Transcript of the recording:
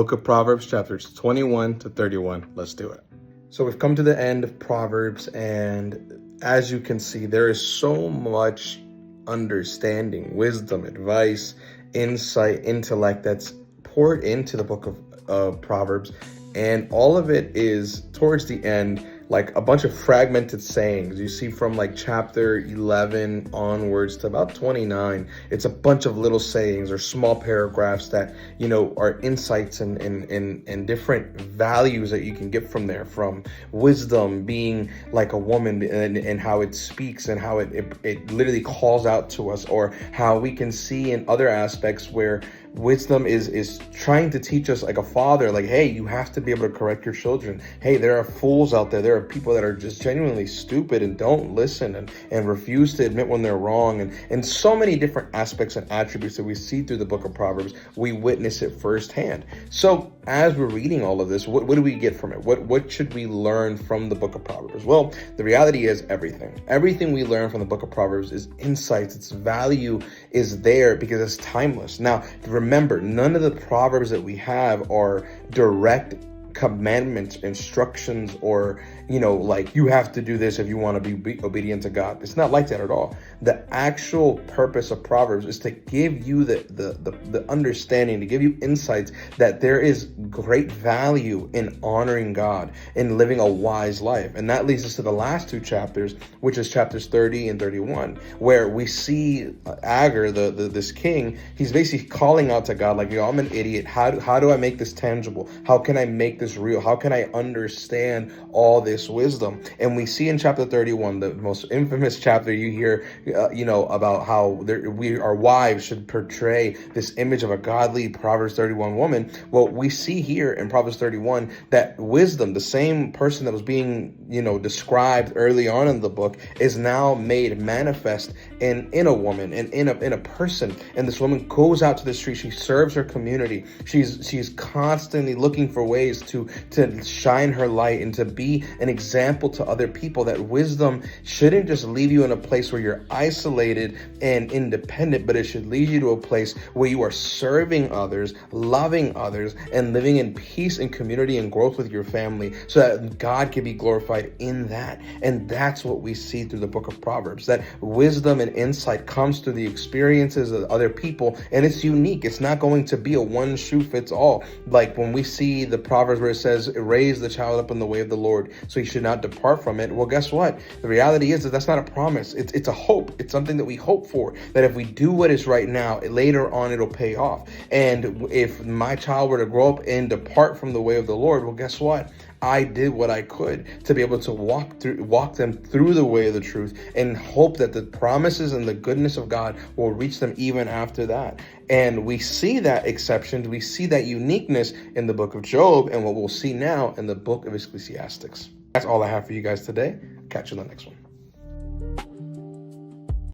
Book of Proverbs, chapters 21 to 31. Let's do it. So we've come to the end of Proverbs, and as you can see, there is so much understanding, wisdom, advice, insight, intellect that's poured into the book of Proverbs, and all of it is towards the end like a bunch of fragmented sayings. You see from like chapter 11 onwards to about 29, it's a bunch of little sayings or small paragraphs that, you know, are insights and different values that you can get from there, from wisdom being like a woman and how it speaks and how it literally calls out to us, or how we can see in other aspects where wisdom is trying to teach us like a father, like, hey, you have to be able to correct your children. Hey, there are fools out there. There are people that are just genuinely stupid and don't listen and refuse to admit when they're wrong. And so many different aspects and attributes that we see through the book of Proverbs, we witness it firsthand. So as we're reading all of this, what do we get from it? What should we learn from the book of Proverbs? Well, the reality is everything. Everything we learn from the book of Proverbs is insights. Its value is there because it's timeless. Now, remember, none of the Proverbs that we have are direct commandments, instructions, or, you know, like you have to do this if you want to be obedient to God. It's not like that at all. The actual purpose of Proverbs is to give you the understanding, to give you insights that there is great value in honoring God and living a wise life. And that leads us to the last two chapters, which is chapters 30 and 31, where we see Agur, this king, he's basically calling out to God like, yo, I'm an idiot. How do I make this tangible? How can I make this real? How can I understand all this wisdom? And we see in chapter 31, the most infamous chapter, you hear, about how our wives should portray this image of a godly Proverbs 31 woman. Well, we see here in Proverbs 31 that wisdom, the same person that was being, described early on in the book, is now made manifest in a woman and in a person. And this woman goes out to the street. She serves her community. She's constantly looking for ways to shine her light and to be an example to other people. That wisdom shouldn't just leave you in a place where you're isolated and independent, but it should lead you to a place where you are serving others, loving others, and living in peace and community and growth with your family, so that God can be glorified in that. And that's what we see through the book of Proverbs, that wisdom and insight comes through the experiences of other people, and it's unique. It's not going to be a one shoe fits all. Like when we see the Proverbs where it says, raise the child up in the way of the Lord, so he should not depart from it. Well, guess what? The reality is that that's not a promise. It's a hope. It's something that we hope for, that if we do what is right now, later on it'll pay off. And if my child were to grow up and depart from the way of the Lord, well, guess what? I did what I could to be able to walk them through the way of the truth, and hope that the promises and the goodness of God will reach them even after that. And we see that exception, we see that uniqueness in the book of Job, and what we'll see now in the book of Ecclesiastes. That's all I have for you guys today. Catch you in the next one.